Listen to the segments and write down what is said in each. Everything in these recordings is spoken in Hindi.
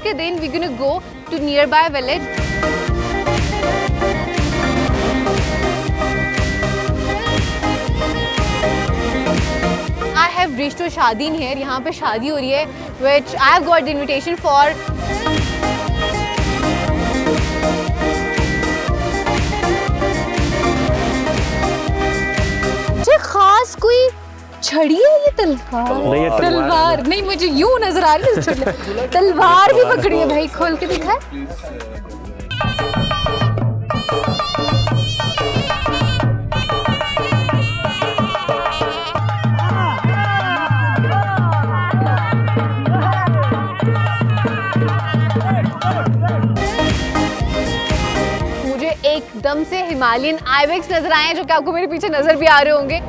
के दिन we gonna go to nearby village. I have reached to शादी here, यहाँ पे शादी हो रही है which I have got the invitation for। मुझे खास कोई छड़ी है ये तलवार? नहीं, ये तलवार नहीं, मुझे यूं नजर आ रही है तलवार भी पकड़ी है भाई, खोल के दिखा। एकदम से हिमालयन आइबेक्स नजर आए हैं जो कि आपको मेरे पीछे नजर भी आ रहे होंगे।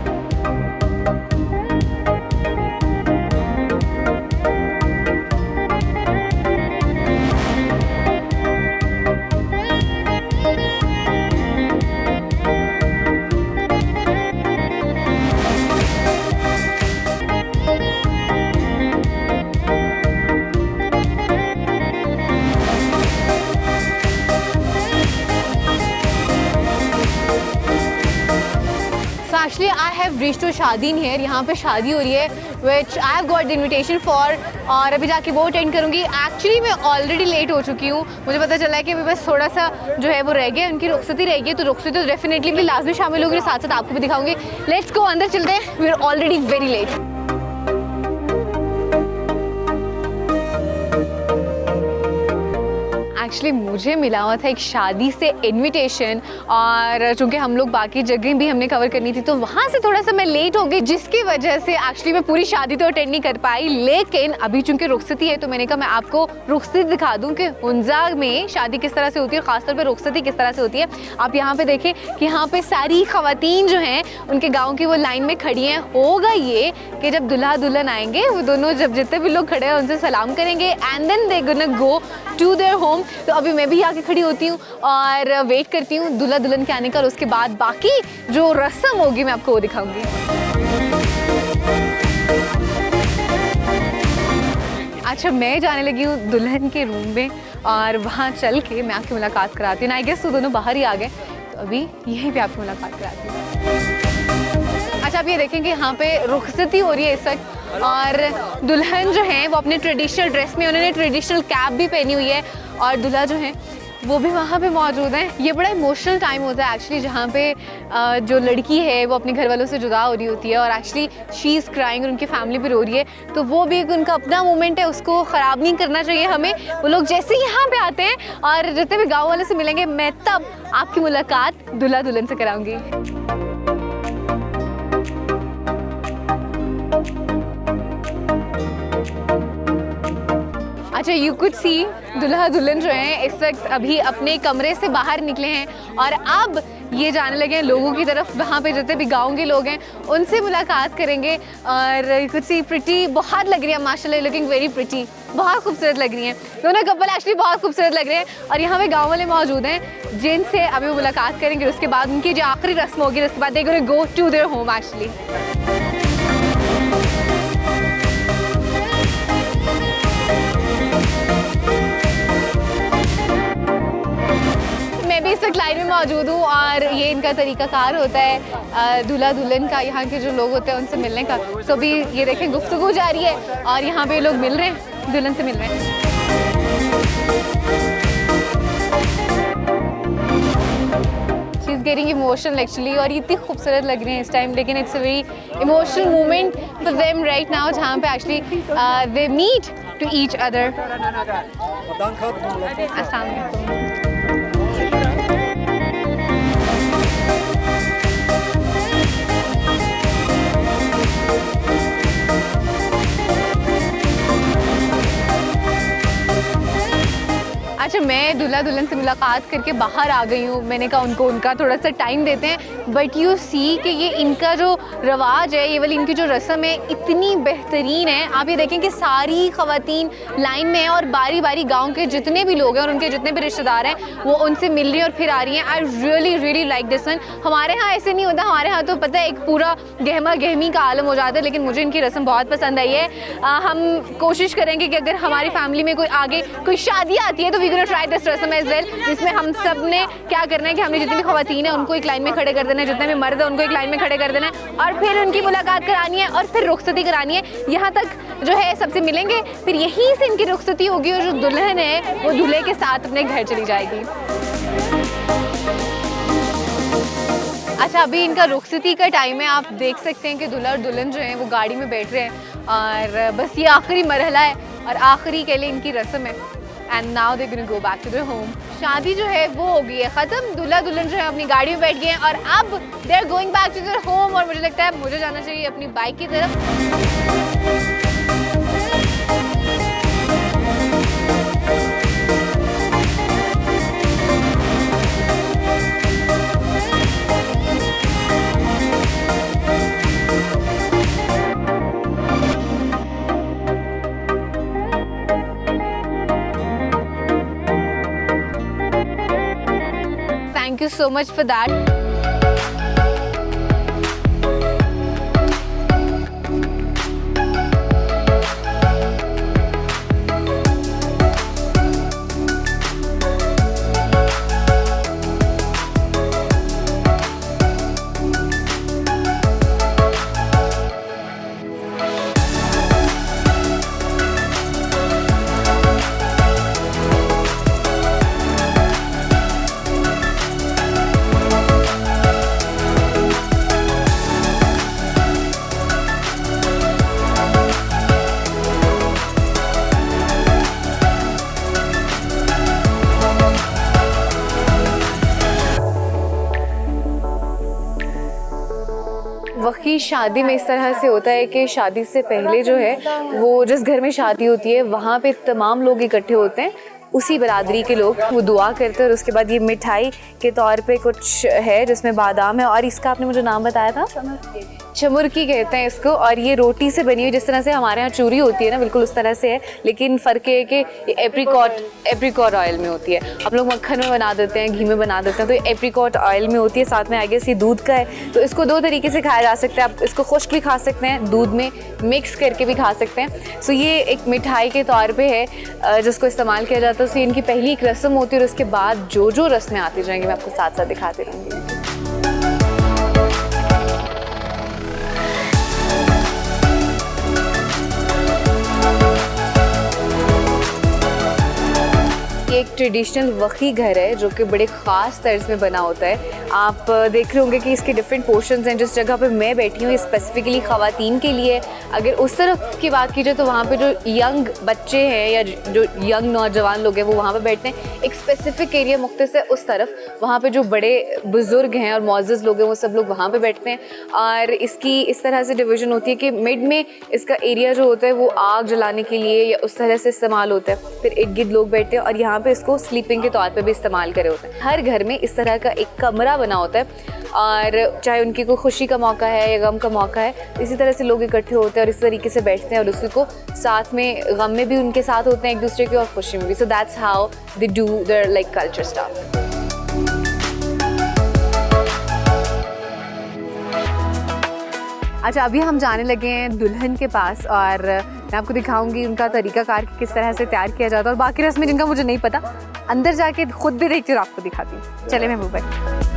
Actually, I have reached to शादी here, यहाँ पे शादी हो रही है which I have got the invitation for, और अभी जाके वो अटेंड करूँगी। एक्चुअली मैं ऑलरेडी लेट हो चुकी हूँ, मुझे पता चला है कि अभी बस थोड़ा सा जो है वो रह गया, उनकी रुखसती रह गई, तो रुखसती तो डेफिनेटली भी लाजमी शामिल होगी, साथ साथ आपको भी दिखाऊंगी। लेट्स गो, अंदर चलते हैं, we are already very late. Actually मुझे मिला हुआ था एक शादी से इनविटेशन, और चूंकि हम लोग बाकी जगह भी हमने कवर करनी थी तो वहाँ से थोड़ा सा मैं लेट हो गई, जिसकी वजह से एक्चुअली मैं पूरी शादी तो अटेंड नहीं कर पाई। लेकिन अभी चूंकि रुखसती है तो मैंने कहा मैं आपको रुखसती दिखा दूँ कि हुंजा में शादी किस तरह से होती है, खासतौर पर रुखसती किस तरह से होती है। आप यहाँ पे देखें कि यहाँ पे सारी खवातीन जो हैं उनके गाँव की वो लाइन में खड़ी हैं। होगा ये कि जब दुल्हा दुल्हन आएंगे वो दोनों, जब जितने भी लोग खड़े हैं उनसे सलाम करेंगे and then they gonna go to their home. तो अभी मैं भी आके खड़ी होती हूँ और वेट करती हूँ दूल्हा दुल्हन के आने का, और उसके बाद बाकी जो रस्म होगी मैं आपको वो दिखाऊंगी। अच्छा, मैं जाने लगी हूँ दुल्हन के रूम में और वहाँ चल के मैं आपकी मुलाकात कराती हूँ। आई गेस वो दोनों बाहर ही आ गए, तो अभी यहीं पे आपकी मुलाकात कराती हूँ। अच्छा, आप ये देखेंगे यहाँ पे रुखसती हो रही है इस वक्त, और दुल्हन जो है वो अपने ट्रेडिशनल ड्रेस में, उन्होंने ट्रेडिशनल कैप भी पहनी हुई है, और दूल्हा जो है वो भी वहाँ पे मौजूद हैं। ये बड़ा इमोशनल टाइम होता है एक्चुअली, जहाँ पे जो लड़की है वो अपने घर वालों से जुदा हो रही होती है और एक्चुअली शी इज़ क्राइंग और उनकी फैमिली भी रो रही है, तो वो भी एक उनका अपना मोमेंट है, उसको ख़राब नहीं करना चाहिए हमें। वो लोग जैसे ही यहाँ पे आते हैं और जितने भी गाँव वाले से मिलेंगे, मैं तब आपकी मुलाकात दूल्हा दुल्हन से कराऊँगी। अच्छा, यू कुड सी दुल्हा दुल्हन जो हैं इस वक्त अभी अपने कमरे से बाहर निकले हैं और अब ये जाने लगे हैं लोगों की तरफ, वहाँ पे जितने भी गाँव के लोग हैं उनसे मुलाकात करेंगे। और यू कुड सी प्रिटी, बहुत लग रही है माशाल्लाह, लुकिंग वेरी प्रिटी, बहुत खूबसूरत लग रही हैं दोनों कपल, एक्चुअली बहुत खूबसूरत लग रहे हैं। और यहाँ पे गाँव वाले मौजूद हैं जिनसे अभी वो मुलाकात करेंगे, उसके बाद उनकी जो आखिरी रस्म होगी, उसके बाद they gonna go to their home actually. मैं भी इस वक्त लाइन में मौजूद हूँ और ये इनका तरीकाकार होता है दूल्हा दुल्हन का, यहाँ के जो लोग होते हैं उनसे मिलने का। तो अभी ये देखें गुफ्तगू जारी है और यहाँ पे लोग मिल रहे हैं, दुल्हन से मिल रहे हैं। She is getting emotional actually, और ये इतनी खूबसूरत लग रही है इस टाइम, लेकिन it's a very emotional moment for them right now, जहाँ पे actually they meet to each other. अस्सलाम वालेकुम। अच्छा, मैं दूल्हा दुल्हन से मुलाकात करके बाहर आ गई हूँ। मैंने कहा उनका थोड़ा सा टाइम देते हैं, बट यू सी कि ये इनका जो रवाज है, ये वाली इनकी जो रस्म है इतनी बेहतरीन है। आप ये देखें कि सारी ख़वातीन लाइन में हैं और बारी बारी गाँव के जितने भी लोग हैं और उनके जितने भी रिश्तेदार हैं वो उनसे मिल रही हैं और फिर आ रही हैं। I really like this one. हमारे यहाँ ऐसे नहीं होता, हमारे यहाँ तो पता है एक पूरा गहमा गहमी का आलम हो जाता है, लेकिन मुझे इनकी रस्म बहुत पसंद आई है। हम कोशिश करेंगे कि अगर हमारी फैमिली में कोई आगे कोई शादी आती है तो वी गोना ट्राई दिस रस्म एज वेल, जिसमें हम सब ने क्या करना है कि हमने जितनी भी ख़वातीन है उनको एक लाइन में खड़े कर देना है, जितने भी मर्द है उनको एक लाइन में खड़े कर देना है और फिर उनकी मुलाकात करानी है और फिर रुखसती करानी है। यहाँ तक जो है सबसे मिलेंगे, फिर यहीं से इनकी रुखसती होगी और जो दुल्हन है वो दूल्हे के साथ अपने घर चली जाएगी। अच्छा, अभी इनका रुखसती का टाइम है। आप देख सकते हैं कि दूल्हा और दुल्हन जो हैं वो गाड़ी में बैठ रहे हैं और बस ये आखिरी मरहला है और आखिरी के लिए इनकी रस्म है। And now they gonna go back to their home. शादी जो है वो हो गई है ख़त्म, दूल्हा दुल्हन जो है अपनी गाड़ी में बैठ गए हैं और अब they are going back to their home. और मुझे लगता है मुझे जाना चाहिए अपनी बाइक की तरफ। Thank you so much for that. वही शादी में इस तरह से होता है कि शादी से पहले जो है वो जिस घर में शादी होती है वहाँ पे तमाम लोग इकट्ठे होते हैं, उसी बरादरी के लोग, वो दुआ करते हैं और उसके बाद ये मिठाई के तौर पे कुछ है जिसमें बादाम है और इसका आपने मुझे नाम बताया था चमुरकी कहते हैं इसको। और ये रोटी से बनी हुई, जिस तरह से हमारे यहाँ चूरी होती है ना, बिल्कुल उस तरह से है, लेकिन फ़र्क है कि ये एप्रिकॉट ऑयल में होती है। आप लोग मक्खन में बना देते हैं, घी में बना देते हैं, तो ये एप्रिकॉट ऑयल में होती है। साथ में आई गेस ये दूध का है, तो इसको दो तरीके से खाया जा सकता है। आप इसको खुश्क भी खा सकते हैं, दूध में मिक्स करके भी खा सकते हैं। सो ये एक मिठाई के तौर पर है जिसको इस्तेमाल किया जाता है। सो इनकी पहली एक रस्म होती है और उसके बाद जो जो रस्में आती जाएंगी मैं आपको साथ साथ दिखाती रहूँगी। एक ट्रेडिशनल वही घर है जो कि बड़े ख़ास तर्ज में बना होता है। आप देख रहे होंगे कि इसके डिफरेंट पोर्शंस हैं। जिस जगह पे मैं बैठी हूँ ये स्पेसिफिकली ख़वातीन के लिए। अगर उस तरफ की बात की जाए तो वहाँ पे जो यंग बच्चे हैं या जो यंग नौजवान लोग हैं वो वहाँ पे बैठते हैं। एक स्पेसिफिक एरिया मुख्तस है उस तरफ, वहाँ पे जो बड़े बुज़ुर्ग हैं और मुअज़्ज़ज़ लोग हैं वो सब लोग वहाँ पे बैठते हैं। और इसकी इस तरह से डिवीज़न होती है कि मिड में इसका एरिया जो होता है वो आग जलाने के लिए या उस तरह से इस्तेमाल होता है। फिर इर्द गिर्द लोग बैठते हैं और यहाँ पे इसको स्लीपिंग के तौर पे भी इस्तेमाल करे होते हैं। हर घर में इस तरह का एक कमरा बना होता है और चाहे उनकी कोई खुशी का मौका है या गम का मौका है, इसी तरह से लोग इकट्ठे होते हैं और इस तरीके से बैठते हैं और उसी को साथ में गम में भी उनके साथ होते हैं एक दूसरे के और खुशी में भी। So that's how they do their like culture stuff. अच्छा, अभी हम जाने लगे हैं दुल्हन के पास और मैं आपको दिखाऊंगी उनका तरीक़ाकार कि किस तरह से तैयार किया जाता है और बाकी रस्में जिनका मुझे नहीं पता अंदर जाके खुद भी देखती हूँ और आपको दिखाती हूँ। चले महबूब भाई।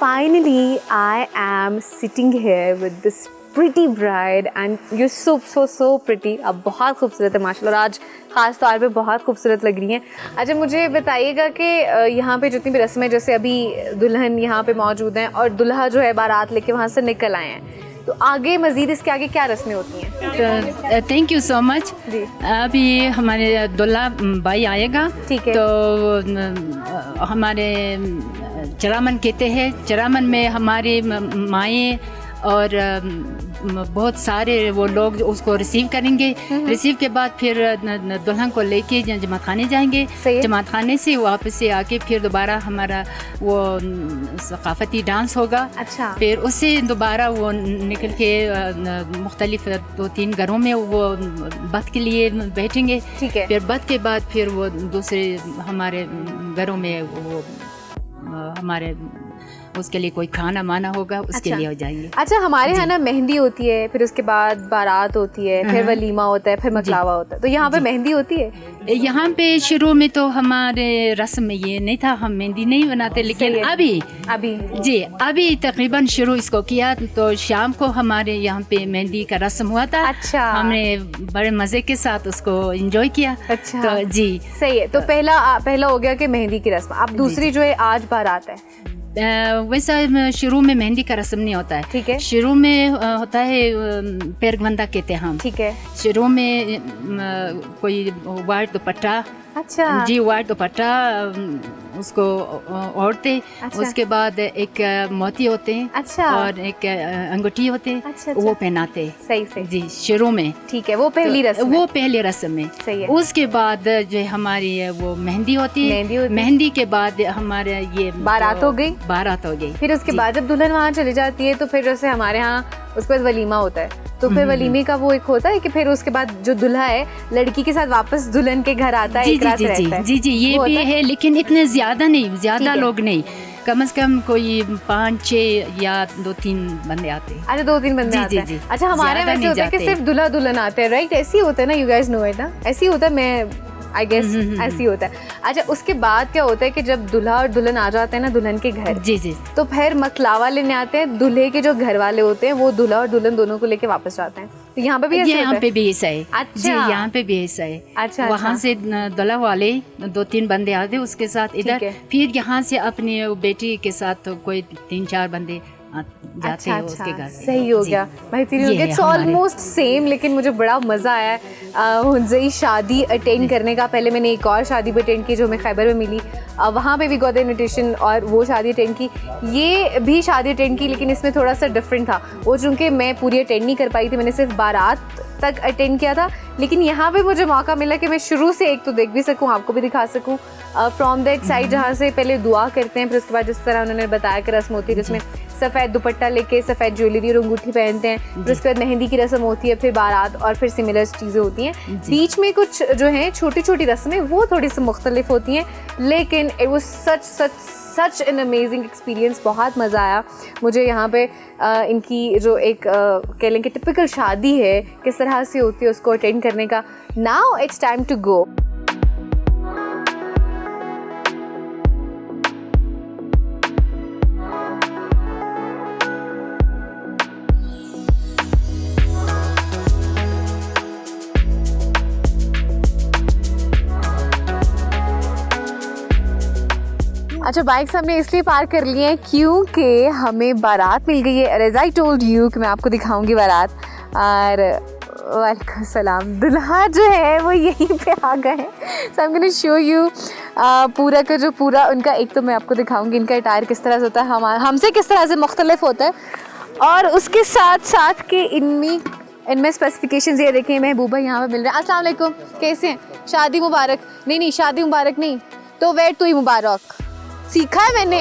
Finally, I am sitting here with this pretty bride and you're so pretty. आप बहुत खूबसूरत है माशाल्लाह और आज ख़ास तौर पे बहुत खूबसूरत लग रही हैं। अच्छा, मुझे बताइएगा कि यहाँ पे जितनी भी रस्में, जैसे अभी दुल्हन यहाँ पे मौजूद हैं और दुल्हा जो है बारात लेके वहाँ से निकल आए हैं, तो आगे मज़ीद इसके आगे क्या रस्में होती हैं? Thank you so much. जी। अभी हमारे दूल्हा भाई आएगा, ठीक है। तो हमारे चरामन कहते हैं, चरामन में हमारे माएँ और बहुत सारे वो लोग उसको रिसीव करेंगे। रिसीव के बाद फिर दुल्हन को लेके जमात खाने जाएंगे। जमात खाने से वापस से आके फिर दोबारा हमारा वो सकाफती डांस होगा। अच्छा। फिर उससे दोबारा वो निकल के मुख्तलिफ 2-3 घरों में वो बत के लिए बैठेंगे। ठीक है। फिर बत के बाद फिर वो दूसरे हमारे घरों में वो हमारे उसके लिए कोई खाना माना होगा, उसके लिए हो जाएंगे। अच्छा, हमारे यहाँ ना मेहंदी होती है, फिर उसके बाद बारात होती है, फिर वलीमा होता है, फिर मकलावा होता है। तो यहाँ पे मेहंदी होती है? यहाँ पे शुरू में तो हमारे रस्म में ये नहीं था, हम मेहंदी नहीं बनाते, लेकिन अभी तकरीबन शुरू इसको किया। तो शाम को हमारे यहाँ पे मेहंदी का रस्म हुआ था। अच्छा। हमने बड़े मजे के साथ उसको एंजॉय किया। अच्छा। तो जी सही है। तो पहला हो गया कि मेहंदी की रस्म। अब दूसरी जो है आज बारात है। वैसा शुरू में मेहंदी का रस्म नहीं होता है। ठीक है। शुरू में होता है पैरगवंदा कहते हैं हम। ठीक है। शुरू में कोई वाइट दुपट्टा। अच्छा जी, वाइट दुपट्टा उसको ओढ़ते। अच्छा। उसके बाद एक मोती होते हैं। अच्छा। और एक अंगूठी होते हैं। अच्छा। वो पहनाते। सही से जी, शुरू में। ठीक है, वो पहली रस्म वो पहली रस्म है। सही है। उसके बाद जो हमारी वो मेहंदी होती है। मेहंदी के बाद हमारे ये बारात हो गई। फिर उसके बाद जब दुल्हन वहाँ चली जाती है तो फिर जैसे हमारे यहाँ उसके बाद वलीमा होता है। तो फिर वलीमे का वो एक होता है कि फिर उसके बाद जो दूल्हा है लड़की के साथ वापस दुल्हन के घर आता है। जी जी जी जी जी, ये भी है, लेकिन इतने ज्यादा नहीं, ज्यादा लोग नहीं, कम से कम कोई 5-6 या 2-3 बंदे आते हैं। अच्छा, 2-3 बंदे आते हैं। अच्छा, हमारे वैसे होता है कि सिर्फ दूल्हा दुल्हन आते हैं, राइट? ऐसे ही होता है ना, यू गाइस नो इट ना, ऐसे ही होता है। मैं आई गेस ऐसी होता है। अच्छा, उसके बाद क्या होता है कि जब दूल्हा और दुल्हन आ जाते हैं ना दुल्हन के घर, जी जी, तो फिर मकलावा लेने आते हैं। दूल्हे के जो घर वाले होते हैं वो दूल्हा और दुल्हन दोनों को लेके वापस जाते हैं। तो यहाँ पे भी ऐसा यहाँ पे भी ऐसा है। अच्छा। जी, यहाँ पे भी ऐसा है। अच्छा। वहाँ से दूल्हा वाले 2-3 बंदे आते हैं उसके साथ इधर, फिर यहाँ से अपनी बेटी के साथ कोई 3-4 बंदे जाते हैं उसके घर। सही हो गया, बेहतरीन हो गया। इट्स ऑलमोस्ट सेम, लेकिन मुझे बड़ा मज़ा आया हुंज़ई शादी अटेंड करने का। पहले मैंने एक और शादी भी अटेंड की जो हमें खैबर में मिली, वहाँ पे भी गॉट द इन्विटेशन और वो शादी अटेंड की। ये भी शादी अटेंड की, लेकिन इसमें थोड़ा सा डिफरेंट था। वो चूँकि मैं पूरी अटेंड नहीं कर पाई थी, मैंने सिर्फ बारात तक अटेंड किया था। लेकिन यहाँ पे मुझे मौका मिला कि मैं शुरू से एक तो देख भी सकूँ, आपको भी दिखा सकूँ फ्रॉम दैट साइड, जहाँ से पहले दुआ करते हैं, फिर उसके बाद जिस तरह उन्होंने बताया कि रस्म होती है जिसमें सफ़ेद दुपट्टा लेके सफ़ेद ज्वेलरी और अंगूठी पहनते हैं, फिर उसके बाद मेहंदी की रस्म होती है, फिर बारात और फिर सिमिलर चीज़ें होती हैं। बीच में कुछ जो हैं छोटी छोटी रस्में वो थोड़ी सी मुख्तलिफ होती हैं, लेकिन it was such an amazing experience. बहुत मज़ा आया मुझे यहाँ पे इनकी जो एक कह लें कि टिपिकल शादी है किस तरह से होती है उसको अटेंड करने का। Now it's time to go. अच्छा, बाइक्स हमने इसलिए पार्क कर लिए हैं क्योंकि हमें बारात मिल गई है। एज आई टोल्ड यू कि मैं आपको दिखाऊंगी बारात। और वालेकुम सलाम, दुल्हा जो है वो यहीं पे आ गए हैं। So I am gonna show you पूरा का जो पूरा उनका, एक तो मैं आपको दिखाऊंगी इनका अटायर किस तरह से होता है, हमसे किस तरह से मुख्तलिफ होता है, और उसके साथ साथ के इनमें स्पेसिफिकेशंस ये देखें। महबूबा यहाँ पे मिल रहे हैं। अस्सलाम वालेकुम, कैसे हैं? शादी मुबारक। नहीं, शादी मुबारक नहीं तो वेट तो ही मुबारक सीखा है मैंने।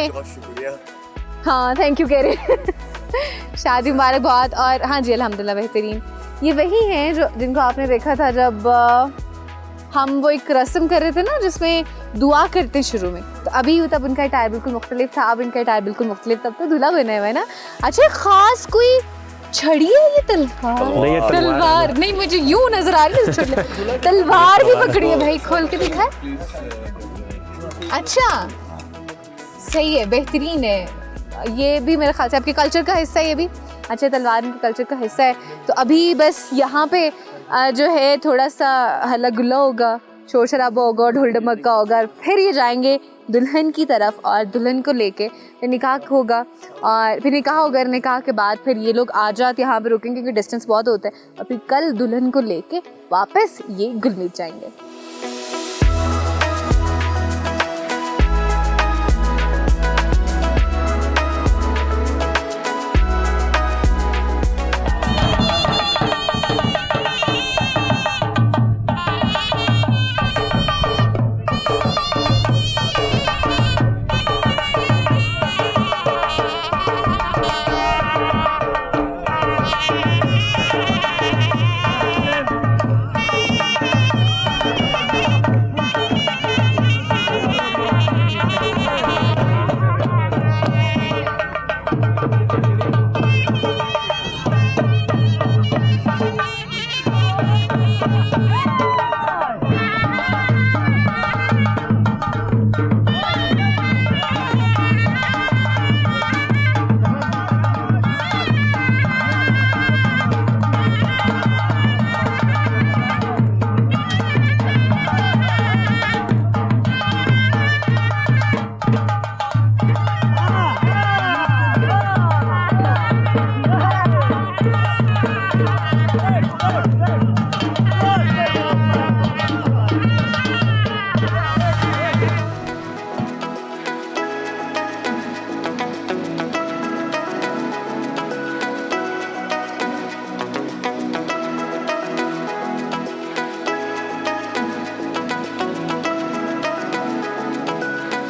हाँ, थैंक यू कह रहे शादी मुबारक बहुत। और हाँ जी, अल्हम्दुलिल्लाह बेहतरीन। ये वही हैं जो जिनको आपने देखा था जब हम वो एक रस्म कर रहे थे ना जिसमें दुआ करते हैं शुरू में। तो अभी तब उनका अटायर बिल्कुल मुख्तलिफ था, अब इनका अटायर बिल्कुल मुख्तलिफ। तब तो दूल्हा बना हुआ है ना। अच्छा, खास कोई छड़ी है ये? तलवार नहीं, मुझे यूं नजर आ रही है तलवार भी पकड़ी है भाई, खोल के दिखा है। अच्छा, सही है, बेहतरीन है। ये भी मेरे ख्याल से आपके कल्चर का हिस्सा है ये भी। अच्छा, तलवार इनके कल्चर का हिस्सा है। तो अभी बस यहाँ पे जो है थोड़ा सा हल्ला गुल्ला होगा, शोर शराबा होगा, ढोल ढमक्का होगा, फिर ये जाएंगे दुल्हन की तरफ और दुल्हन को लेके फिर निकाह होगा, और फिर निकाह होगा, निकाह के बाद फिर ये लोग आज रात यहाँ पे रुकेंगे क्योंकि डिस्टेंस बहुत होता है, और फिर कल दुल्हन को लेके वापस ये गुलमीत जाएंगे।